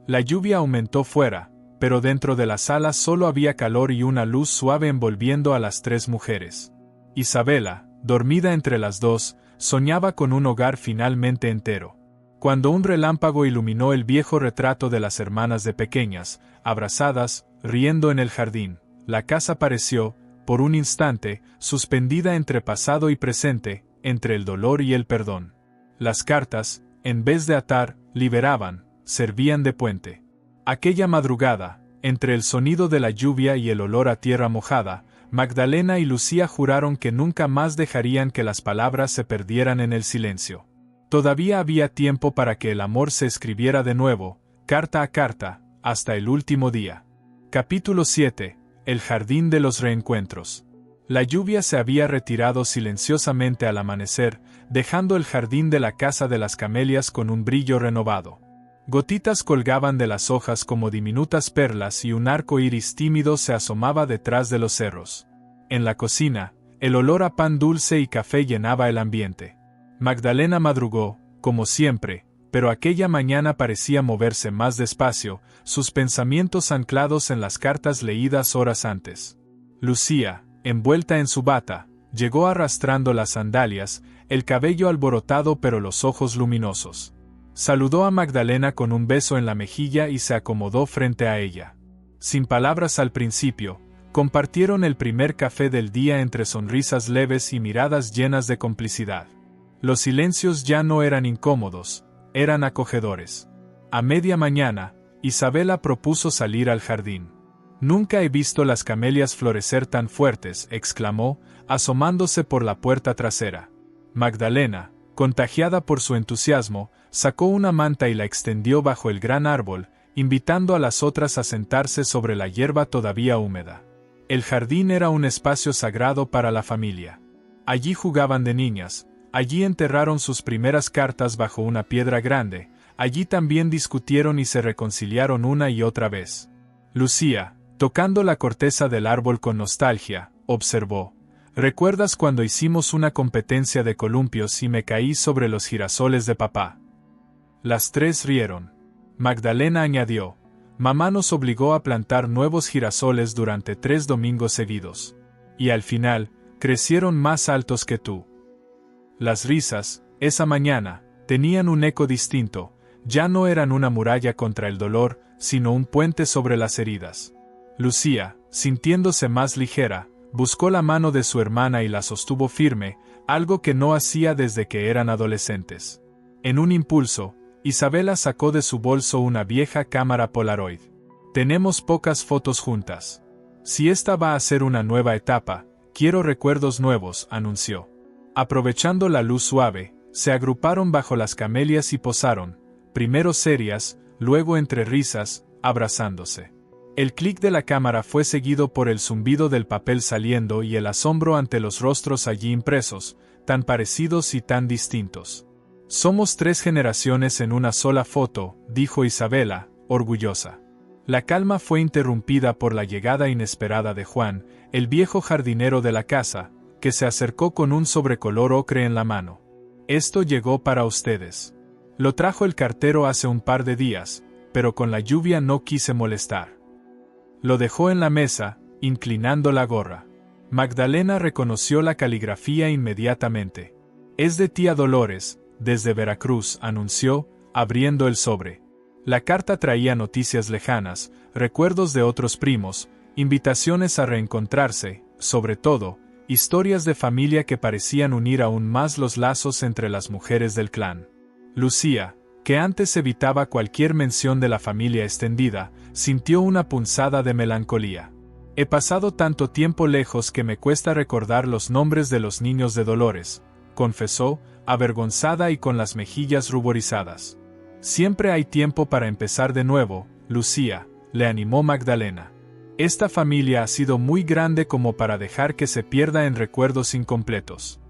Speaker 1: La lluvia aumentó fuera, pero dentro de la sala solo había calor y una luz suave envolviendo a las 3 mujeres. Isabela, dormida entre las 2, soñaba con un hogar finalmente entero. Cuando un relámpago iluminó el viejo retrato de las hermanas de pequeñas, abrazadas, riendo en el jardín, la casa pareció, por un instante, suspendida entre pasado y presente, entre el dolor y el perdón. Las cartas, en vez de atar, liberaban, servían de puente. Aquella madrugada, entre el sonido de la lluvia y el olor a tierra mojada, Magdalena y Lucía juraron que nunca más dejarían que las palabras se perdieran en el silencio. Todavía había tiempo para que el amor se escribiera de nuevo, carta a carta, hasta el último día. Capítulo 7. El jardín de los reencuentros. La lluvia se había retirado silenciosamente al amanecer, dejando el jardín de la casa de las camelias con un brillo renovado. Gotitas colgaban de las hojas como diminutas perlas y un arco iris tímido se asomaba detrás de los cerros. En la cocina, el olor a pan dulce y café llenaba el ambiente. Magdalena madrugó, como siempre, pero aquella mañana parecía moverse más despacio, sus pensamientos anclados en las cartas leídas horas antes. Lucía, envuelta en su bata, llegó arrastrando las sandalias, el cabello alborotado pero los ojos luminosos. Saludó a Magdalena con un beso en la mejilla y se acomodó frente a ella. Sin palabras al principio, compartieron el primer café del día entre sonrisas leves y miradas llenas de complicidad. Los silencios ya no eran incómodos, eran acogedores. A media mañana, Isabela propuso salir al jardín. «Nunca he visto las camelias florecer tan fuertes», exclamó, asomándose por la puerta trasera. Magdalena, contagiada por su entusiasmo, sacó una manta y la extendió bajo el gran árbol, invitando a las otras a sentarse sobre la hierba todavía húmeda. El jardín era un espacio sagrado para la familia. Allí jugaban de niñas, allí enterraron sus primeras cartas bajo una piedra grande, allí también discutieron y se reconciliaron una y otra vez. Lucía, tocando la corteza del árbol con nostalgia, observó: «¿Recuerdas cuando hicimos una competencia de columpios y me caí sobre los girasoles de papá?». Las 3 rieron. Magdalena añadió: «Mamá nos obligó a plantar nuevos girasoles durante 3 domingos seguidos. Y al final, crecieron más altos que tú». Las risas, esa mañana, tenían un eco distinto, ya no eran una muralla contra el dolor, sino un puente sobre las heridas. Lucía, sintiéndose más ligera, buscó la mano de su hermana y la sostuvo firme, algo que no hacía desde que eran adolescentes. En un impulso, Isabela sacó de su bolso una vieja cámara Polaroid. «Tenemos pocas fotos juntas. Si esta va a ser una nueva etapa, quiero recuerdos nuevos», anunció. Aprovechando la luz suave, se agruparon bajo las camelias y posaron, primero serias, luego entre risas, abrazándose. El clic de la cámara fue seguido por el zumbido del papel saliendo y el asombro ante los rostros allí impresos, tan parecidos y tan distintos. «Somos 3 generaciones en una sola foto», dijo Isabela, orgullosa. La calma fue interrumpida por la llegada inesperada de Juan, el viejo jardinero de la casa, que se acercó con un sobrecolor ocre en la mano. «Esto llegó para ustedes. Lo trajo el cartero hace un par de días, pero con la lluvia no quise molestar». Lo dejó en la mesa, inclinando la gorra. Magdalena reconoció la caligrafía inmediatamente. «Es de tía Dolores, desde Veracruz», anunció, abriendo el sobre. La carta traía noticias lejanas, recuerdos de otros primos, invitaciones a reencontrarse, sobre todo, historias de familia que parecían unir aún más los lazos entre las mujeres del clan. Lucía, que antes evitaba cualquier mención de la familia extendida, sintió una punzada de melancolía. «He pasado tanto tiempo lejos que me cuesta recordar los nombres de los niños de Dolores», confesó, avergonzada y con las mejillas ruborizadas. «Siempre hay tiempo para empezar de nuevo, Lucía», le animó Magdalena. «Esta familia ha sido muy grande como para dejar que se pierda en recuerdos incompletos».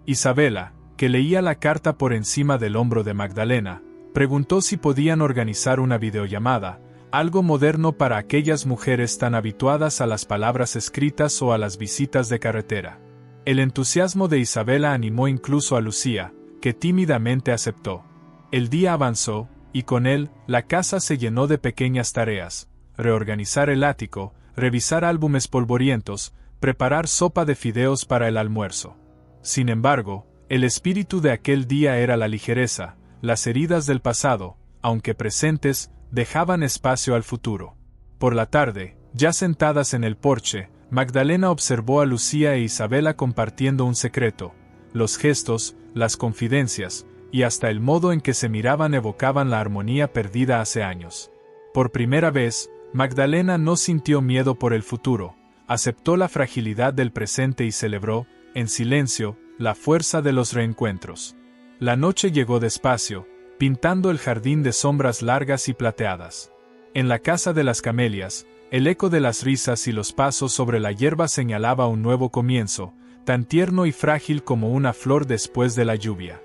Speaker 1: Isabela, que leía la carta por encima del hombro de Magdalena, preguntó si podían organizar una videollamada, algo moderno para aquellas mujeres tan habituadas a las palabras escritas o a las visitas de carretera. El entusiasmo de Isabela animó incluso a Lucía, que tímidamente aceptó. El día avanzó, y con él, la casa se llenó de pequeñas tareas: reorganizar el ático, revisar álbumes polvorientos, preparar sopa de fideos para el almuerzo. Sin embargo, el espíritu de aquel día era la ligereza. Las heridas del pasado, aunque presentes, dejaban espacio al futuro. Por la tarde, ya sentadas en el porche, Magdalena observó a Lucía e Isabela compartiendo un secreto. Los gestos, las confidencias, y hasta el modo en que se miraban evocaban la armonía perdida hace años. Por primera vez, Magdalena no sintió miedo por el futuro, aceptó la fragilidad del presente y celebró, en silencio, la fuerza de los reencuentros. La noche llegó despacio, pintando el jardín de sombras largas y plateadas. En la casa de las camelias, el eco de las risas y los pasos sobre la hierba señalaba un nuevo comienzo, tan tierno y frágil como una flor después de la lluvia.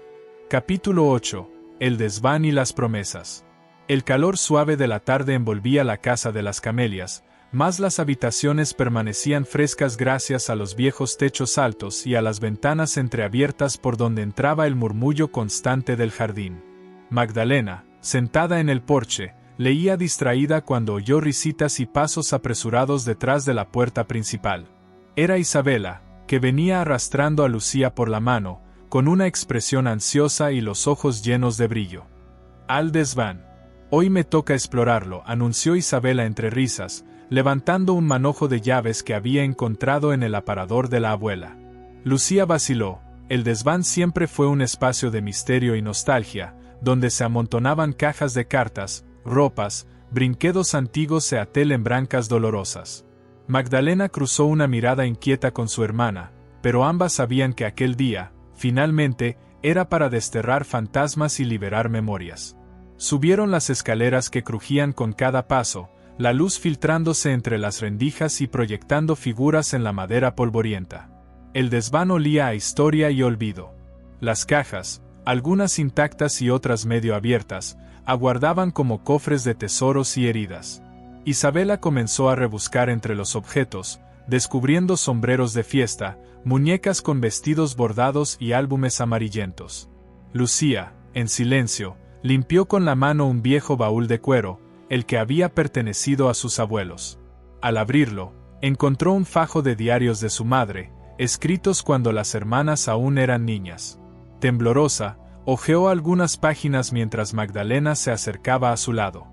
Speaker 1: Capítulo 8. El desván y las promesas. El calor suave de la tarde envolvía la casa de las camelias, mas las habitaciones permanecían frescas gracias a los viejos techos altos y a las ventanas entreabiertas por donde entraba el murmullo constante del jardín. Magdalena, sentada en el porche, leía distraída cuando oyó risitas y pasos apresurados detrás de la puerta principal. Era Isabela, que venía arrastrando a Lucía por la mano, con una expresión ansiosa y los ojos llenos de brillo. «Al desván. Hoy me toca explorarlo», anunció Isabela entre risas, levantando un manojo de llaves que había encontrado en el aparador de la abuela. Lucía vaciló. El desván siempre fue un espacio de misterio y nostalgia, donde se amontonaban cajas de cartas, ropas, brinquedos antiguos e atel en brancas dolorosas. Magdalena cruzó una mirada inquieta con su hermana, pero ambas sabían que aquel día, finalmente, era para desterrar fantasmas y liberar memorias. Subieron las escaleras que crujían con cada paso, la luz filtrándose entre las rendijas y proyectando figuras en la madera polvorienta. El desván olía a historia y olvido. Las cajas, algunas intactas y otras medio abiertas, aguardaban como cofres de tesoros y heridas. Isabela comenzó a rebuscar entre los objetos, descubriendo sombreros de fiesta, muñecas con vestidos bordados y álbumes amarillentos. Lucía, en silencio, limpió con la mano un viejo baúl de cuero, el que había pertenecido a sus abuelos. Al abrirlo, encontró un fajo de diarios de su madre, escritos cuando las hermanas aún eran niñas. Temblorosa, hojeó algunas páginas mientras Magdalena se acercaba a su lado.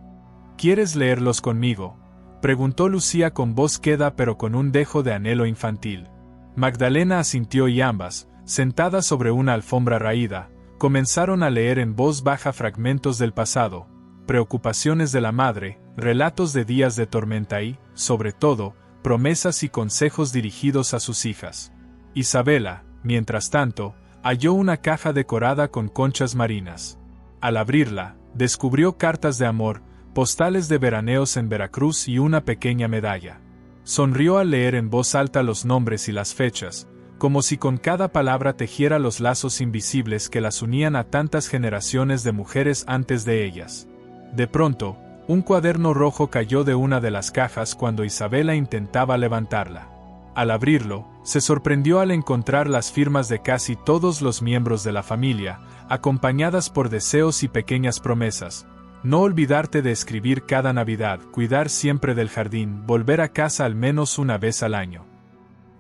Speaker 1: «¿Quieres leerlos conmigo?», preguntó Lucía con voz queda pero con un dejo de anhelo infantil. Magdalena asintió y ambas, sentadas sobre una alfombra raída, comenzaron a leer en voz baja fragmentos del pasado, preocupaciones de la madre, relatos de días de tormenta y, sobre todo, promesas y consejos dirigidos a sus hijas. Isabela, mientras tanto, halló una caja decorada con conchas marinas. Al abrirla, descubrió cartas de amor, postales de veraneos en Veracruz y una pequeña medalla. Sonrió al leer en voz alta los nombres y las fechas, como si con cada palabra tejiera los lazos invisibles que las unían a tantas generaciones de mujeres antes de ellas. De pronto, un cuaderno rojo cayó de una de las cajas cuando Isabela intentaba levantarla. Al abrirlo, se sorprendió al encontrar las firmas de casi todos los miembros de la familia, acompañadas por deseos y pequeñas promesas. No olvidarte de escribir cada Navidad, cuidar siempre del jardín, volver a casa al menos una vez al año.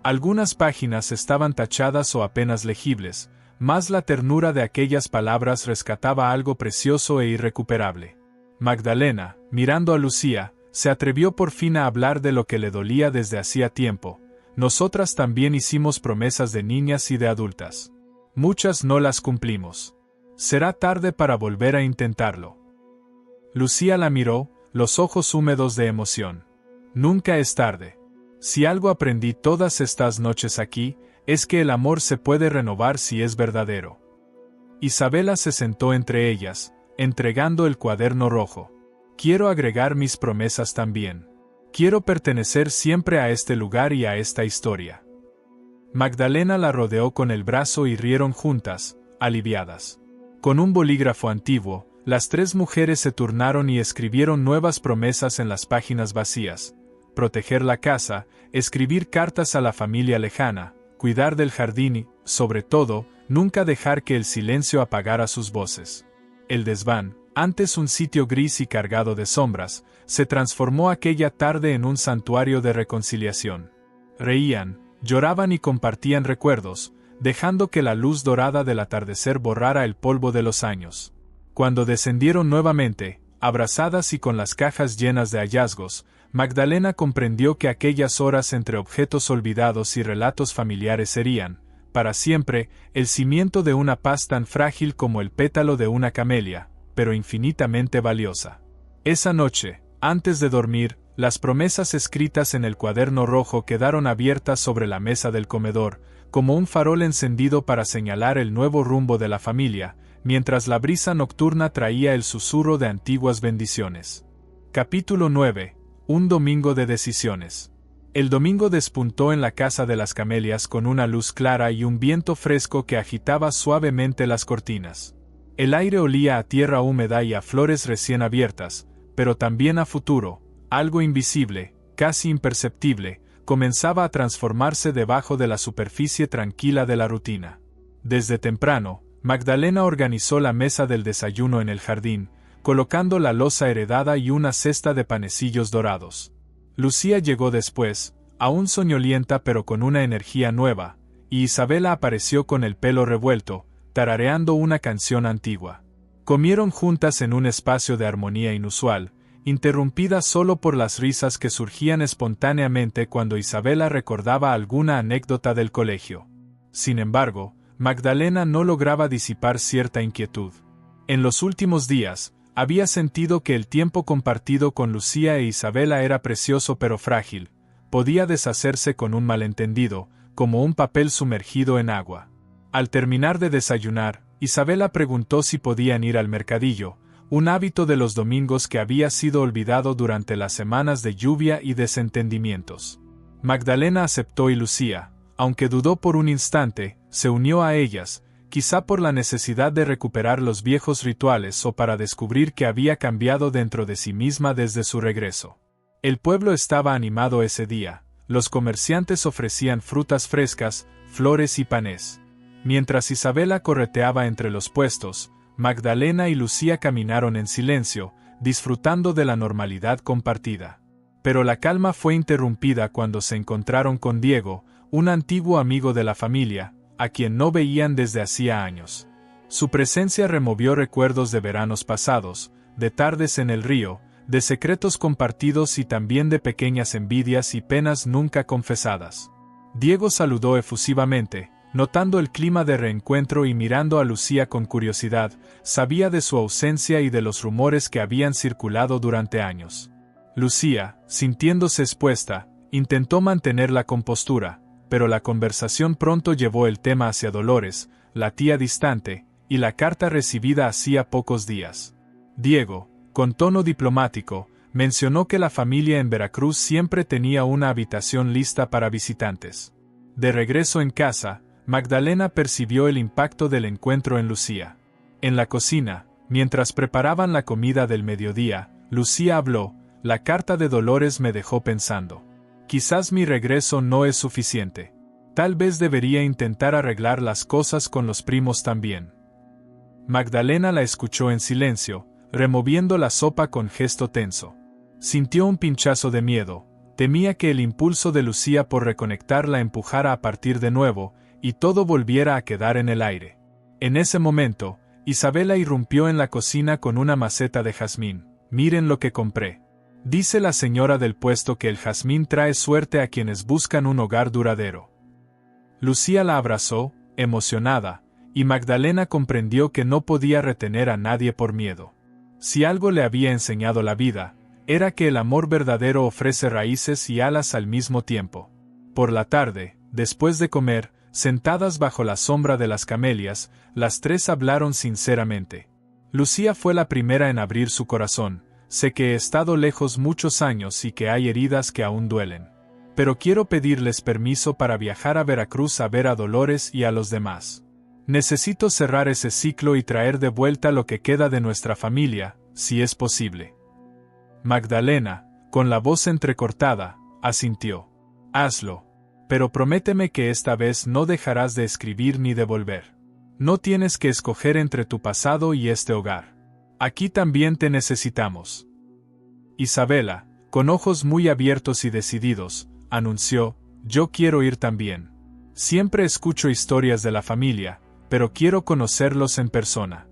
Speaker 1: Algunas páginas estaban tachadas o apenas legibles, mas la ternura de aquellas palabras rescataba algo precioso e irrecuperable. Magdalena, mirando a Lucía, se atrevió por fin a hablar de lo que le dolía desde hacía tiempo. Nosotras también hicimos promesas de niñas y de adultas. Muchas no las cumplimos. Será tarde para volver a intentarlo. Lucía la miró, los ojos húmedos de emoción. Nunca es tarde. Si algo aprendí todas estas noches aquí, es que el amor se puede renovar si es verdadero. Isabela se sentó entre ellas, entregando el cuaderno rojo. Quiero agregar mis promesas también. Quiero pertenecer siempre a este lugar y a esta historia. Magdalena la rodeó con el brazo y rieron juntas, aliviadas. Con un bolígrafo antiguo, las tres mujeres se turnaron y escribieron nuevas promesas en las páginas vacías. Proteger la casa, escribir cartas a la familia lejana, cuidar del jardín y, sobre todo, nunca dejar que el silencio apagara sus voces. El desván, antes un sitio gris y cargado de sombras, se transformó aquella tarde en un santuario de reconciliación. Reían, lloraban y compartían recuerdos, dejando que la luz dorada del atardecer borrara el polvo de los años. Cuando descendieron nuevamente, abrazadas y con las cajas llenas de hallazgos, Magdalena comprendió que aquellas horas entre objetos olvidados y relatos familiares serían, para siempre, el cimiento de una paz tan frágil como el pétalo de una camelia, pero infinitamente valiosa. Esa noche, antes de dormir, las promesas escritas en el cuaderno rojo quedaron abiertas sobre la mesa del comedor, como un farol encendido para señalar el nuevo rumbo de la familia, mientras la brisa nocturna traía el susurro de antiguas bendiciones. Capítulo 9. Un domingo de decisiones. El domingo despuntó en la casa de las camelias con una luz clara y un viento fresco que agitaba suavemente las cortinas. El aire olía a tierra húmeda y a flores recién abiertas, pero también a futuro. Algo invisible, casi imperceptible, comenzaba a transformarse debajo de la superficie tranquila de la rutina. Desde temprano, Magdalena organizó la mesa del desayuno en el jardín, colocando la loza heredada y una cesta de panecillos dorados. Lucía llegó después, aún soñolienta pero con una energía nueva, y Isabela apareció con el pelo revuelto, tarareando una canción antigua. Comieron juntas en un espacio de armonía inusual, interrumpida solo por las risas que surgían espontáneamente cuando Isabela recordaba alguna anécdota del colegio. Sin embargo, Magdalena no lograba disipar cierta inquietud. En los últimos días, había sentido que el tiempo compartido con Lucía e Isabela era precioso pero frágil, podía deshacerse con un malentendido, como un papel sumergido en agua. Al terminar de desayunar, Isabela preguntó si podían ir al mercadillo, un hábito de los domingos que había sido olvidado durante las semanas de lluvia y desentendimientos. Magdalena aceptó y Lucía, aunque dudó por un instante, se unió a ellas, quizá por la necesidad de recuperar los viejos rituales o para descubrir que había cambiado dentro de sí misma desde su regreso. El pueblo estaba animado ese día, los comerciantes ofrecían frutas frescas, flores y panés. Mientras Isabela correteaba entre los puestos, Magdalena y Lucía caminaron en silencio, disfrutando de la normalidad compartida. Pero la calma fue interrumpida cuando se encontraron con Diego, un antiguo amigo de la familia, a quien no veían desde hacía años. Su presencia removió recuerdos de veranos pasados, de tardes en el río, de secretos compartidos y también de pequeñas envidias y penas nunca confesadas. Diego saludó efusivamente, notando el clima de reencuentro y mirando a Lucía con curiosidad, sabía de su ausencia y de los rumores que habían circulado durante años. Lucía, sintiéndose expuesta, intentó mantener la compostura, pero la conversación pronto llevó el tema hacia Dolores, la tía distante, y la carta recibida hacía pocos días. Diego, con tono diplomático, mencionó que la familia en Veracruz siempre tenía una habitación lista para visitantes. De regreso en casa, Magdalena percibió el impacto del encuentro en Lucía. En la cocina, mientras preparaban la comida del mediodía, Lucía habló: "La carta de Dolores me dejó pensando. Quizás mi regreso no es suficiente. Tal vez debería intentar arreglar las cosas con los primos también". Magdalena la escuchó en silencio, removiendo la sopa con gesto tenso. Sintió un pinchazo de miedo, temía que el impulso de Lucía por reconectar la empujara a partir de nuevo, y todo volviera a quedar en el aire. En ese momento, Isabela irrumpió en la cocina con una maceta de jazmín. «Miren lo que compré. Dice la señora del puesto que el jazmín trae suerte a quienes buscan un hogar duradero». Lucía la abrazó, emocionada, y Magdalena comprendió que no podía retener a nadie por miedo. Si algo le había enseñado la vida, era que el amor verdadero ofrece raíces y alas al mismo tiempo. Por la tarde, después de comer, sentadas bajo la sombra de las camelias, las tres hablaron sinceramente. Lucía fue la primera en abrir su corazón. «Sé que he estado lejos muchos años y que hay heridas que aún duelen. Pero quiero pedirles permiso para viajar a Veracruz a ver a Dolores y a los demás. Necesito cerrar ese ciclo y traer de vuelta lo que queda de nuestra familia, si es posible». Magdalena, con la voz entrecortada, asintió. «Hazlo. Pero prométeme que esta vez no dejarás de escribir ni de volver. No tienes que escoger entre tu pasado y este hogar. Aquí también te necesitamos». Isabela, con ojos muy abiertos y decididos, anunció: «Yo quiero ir también. Siempre escucho historias de la familia, pero quiero conocerlos en persona».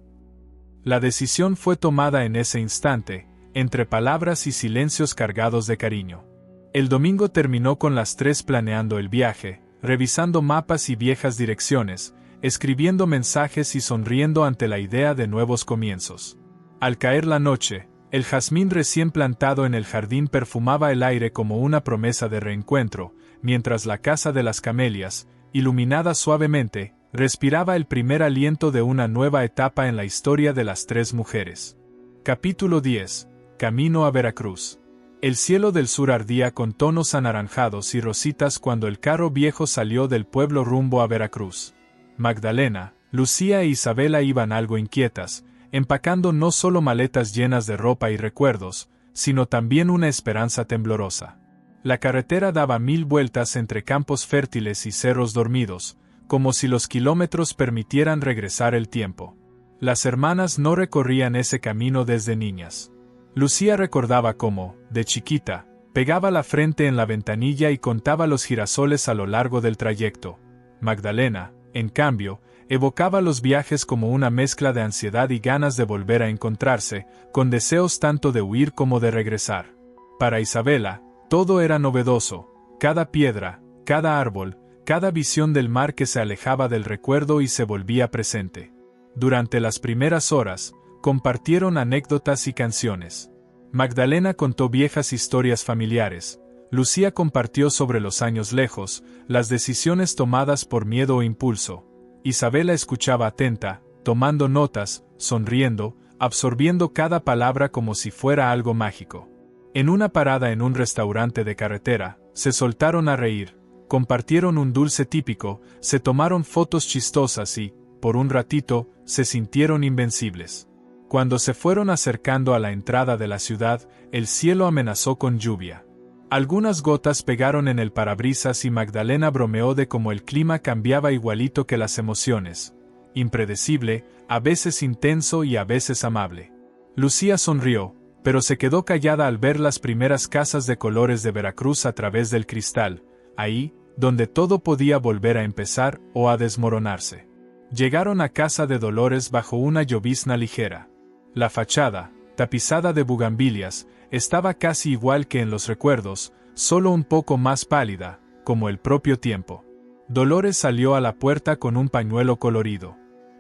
Speaker 1: La decisión fue tomada en ese instante, entre palabras y silencios cargados de cariño. El domingo terminó con las tres planeando el viaje, revisando mapas y viejas direcciones, escribiendo mensajes y sonriendo ante la idea de nuevos comienzos. Al caer la noche, el jazmín recién plantado en el jardín perfumaba el aire como una promesa de reencuentro, mientras la casa de las camelias, iluminada suavemente, respiraba el primer aliento de una nueva etapa en la historia de las tres mujeres. Capítulo 10. Camino a Veracruz. El cielo del sur ardía con tonos anaranjados y rositas cuando el carro viejo salió del pueblo rumbo a Veracruz. Magdalena, Lucía e Isabela iban algo inquietas, empacando no solo maletas llenas de ropa y recuerdos, sino también una esperanza temblorosa. La carretera daba 1000 vueltas entre campos fértiles y cerros dormidos, como si los kilómetros permitieran regresar el tiempo. Las hermanas no recorrían ese camino desde niñas. Lucía recordaba cómo, de chiquita, pegaba la frente en la ventanilla y contaba los girasoles a lo largo del trayecto. Magdalena, en cambio, evocaba los viajes como una mezcla de ansiedad y ganas de volver a encontrarse, con deseos tanto de huir como de regresar. Para Isabela, todo era novedoso: cada piedra, cada árbol, cada visión del mar que se alejaba del recuerdo y se volvía presente. Durante las primeras horas, compartieron anécdotas y canciones. Magdalena contó viejas historias familiares. Lucía compartió sobre los años lejos, las decisiones tomadas por miedo o impulso. Isabela escuchaba atenta, tomando notas, sonriendo, absorbiendo cada palabra como si fuera algo mágico. En una parada en un restaurante de carretera, se soltaron a reír, compartieron un dulce típico, se tomaron fotos chistosas y, por un ratito, se sintieron invencibles. Cuando se fueron acercando a la entrada de la ciudad, el cielo amenazó con lluvia. Algunas gotas pegaron en el parabrisas y Magdalena bromeó de cómo el clima cambiaba igualito que las emociones. Impredecible, a veces intenso y a veces amable. Lucía sonrió, pero se quedó callada al ver las primeras casas de colores de Veracruz a través del cristal, ahí, donde todo podía volver a empezar o a desmoronarse. Llegaron a casa de Dolores bajo una llovizna ligera. La fachada, tapizada de bugambilias, estaba casi igual que en los recuerdos, solo un poco más pálida, como el propio tiempo. Dolores salió a la puerta con un pañuelo colorido.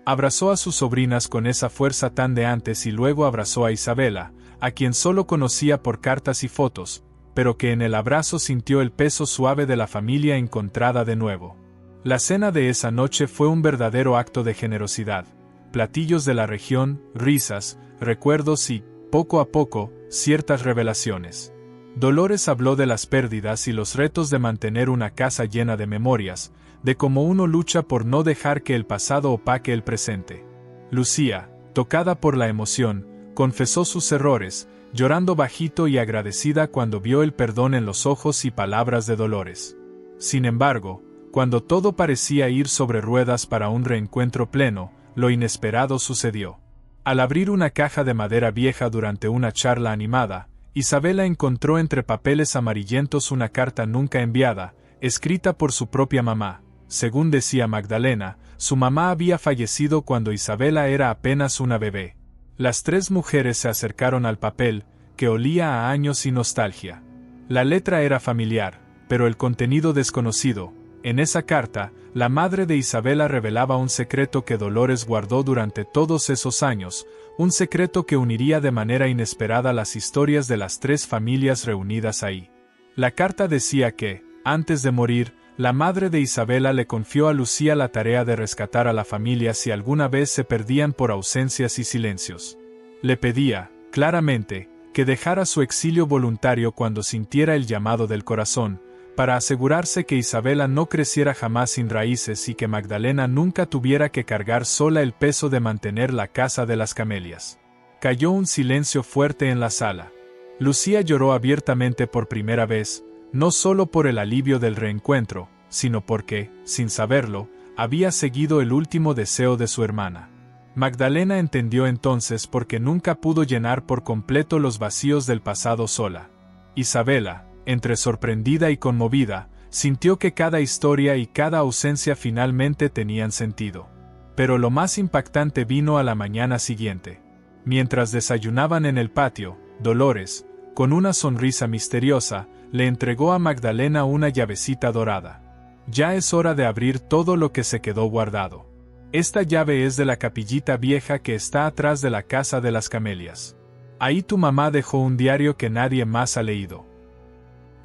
Speaker 1: Abrazó a sus sobrinas con esa fuerza tan de antes y luego abrazó a Isabela, a quien solo conocía por cartas y fotos, pero que en el abrazo sintió el peso suave de la familia encontrada de nuevo. La cena de esa noche fue un verdadero acto de generosidad. Platillos de la región, risas, recuerdos y, poco a poco, ciertas revelaciones. Dolores habló de las pérdidas y los retos de mantener una casa llena de memorias, de cómo uno lucha por no dejar que el pasado opaque el presente. Lucía, tocada por la emoción, confesó sus errores, llorando bajito y agradecida cuando vio el perdón en los ojos y palabras de Dolores. Sin embargo, cuando todo parecía ir sobre ruedas para un reencuentro pleno, lo inesperado sucedió. Al abrir una caja de madera vieja durante una charla animada, Isabela encontró entre papeles amarillentos una carta nunca enviada, escrita por su propia mamá. Según decía Magdalena, su mamá había fallecido cuando Isabela era apenas una bebé. Las tres mujeres se acercaron al papel, que olía a años y nostalgia. La letra era familiar, pero el contenido desconocido. En esa carta, la madre de Isabela revelaba un secreto que Dolores guardó durante todos esos años, un secreto que uniría de manera inesperada las historias de las tres familias reunidas ahí. La carta decía que, antes de morir, la madre de Isabela le confió a Lucía la tarea de rescatar a la familia si alguna vez se perdían por ausencias y silencios. Le pedía, claramente, que dejara su exilio voluntario cuando sintiera el llamado del corazón, para asegurarse que Isabela no creciera jamás sin raíces y que Magdalena nunca tuviera que cargar sola el peso de mantener la casa de las Camelias. Cayó un silencio fuerte en la sala. Lucía lloró abiertamente por primera vez, no solo por el alivio del reencuentro, sino porque, sin saberlo, había seguido el último deseo de su hermana. Magdalena entendió entonces por qué nunca pudo llenar por completo los vacíos del pasado sola. Isabela, entre sorprendida y conmovida, sintió que cada historia y cada ausencia finalmente tenían sentido. Pero lo más impactante vino a la mañana siguiente. Mientras desayunaban en el patio, Dolores, con una sonrisa misteriosa, le entregó a Magdalena una llavecita dorada. Ya es hora de abrir todo lo que se quedó guardado. Esta llave es de la capillita vieja que está atrás de la casa de las Camelias. Ahí tu mamá dejó un diario que nadie más ha leído.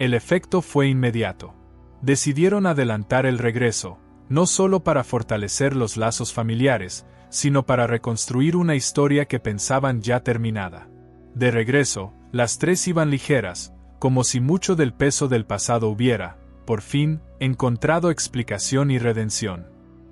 Speaker 1: El efecto fue inmediato. Decidieron adelantar el regreso, no solo para fortalecer los lazos familiares, sino para reconstruir una historia que pensaban ya terminada. De regreso, las tres iban ligeras, como si mucho del peso del pasado hubiera, por fin, encontrado explicación y redención.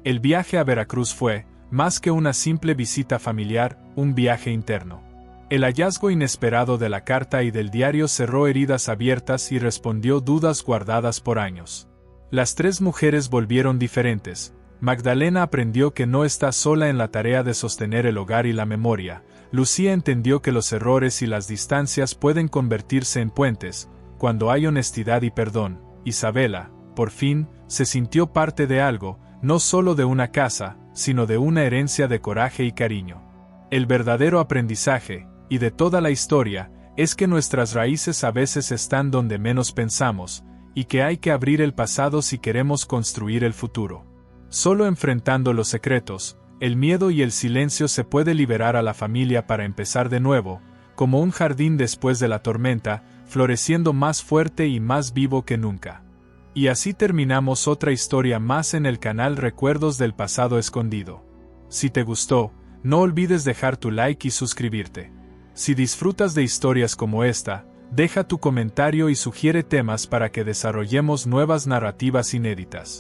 Speaker 1: El viaje a Veracruz fue, más que una simple visita familiar, un viaje interno. El hallazgo inesperado de la carta y del diario cerró heridas abiertas y respondió dudas guardadas por años. Las tres mujeres volvieron diferentes. Magdalena aprendió que no está sola en la tarea de sostener el hogar y la memoria. Lucía entendió que los errores y las distancias pueden convertirse en puentes, cuando hay honestidad y perdón. Isabela, por fin, se sintió parte de algo, no solo de una casa, sino de una herencia de coraje y cariño. El verdadero aprendizaje, y de toda la historia, es que nuestras raíces a veces están donde menos pensamos, y que hay que abrir el pasado si queremos construir el futuro. Solo enfrentando los secretos, el miedo y el silencio se puede liberar a la familia para empezar de nuevo, como un jardín después de la tormenta, floreciendo más fuerte y más vivo que nunca. Y así terminamos otra historia más en el canal Recuerdos del Pasado Escondido. Si te gustó, no olvides dejar tu like y suscribirte. Si disfrutas de historias como esta, deja tu comentario y sugiere temas para que desarrollemos nuevas narrativas inéditas.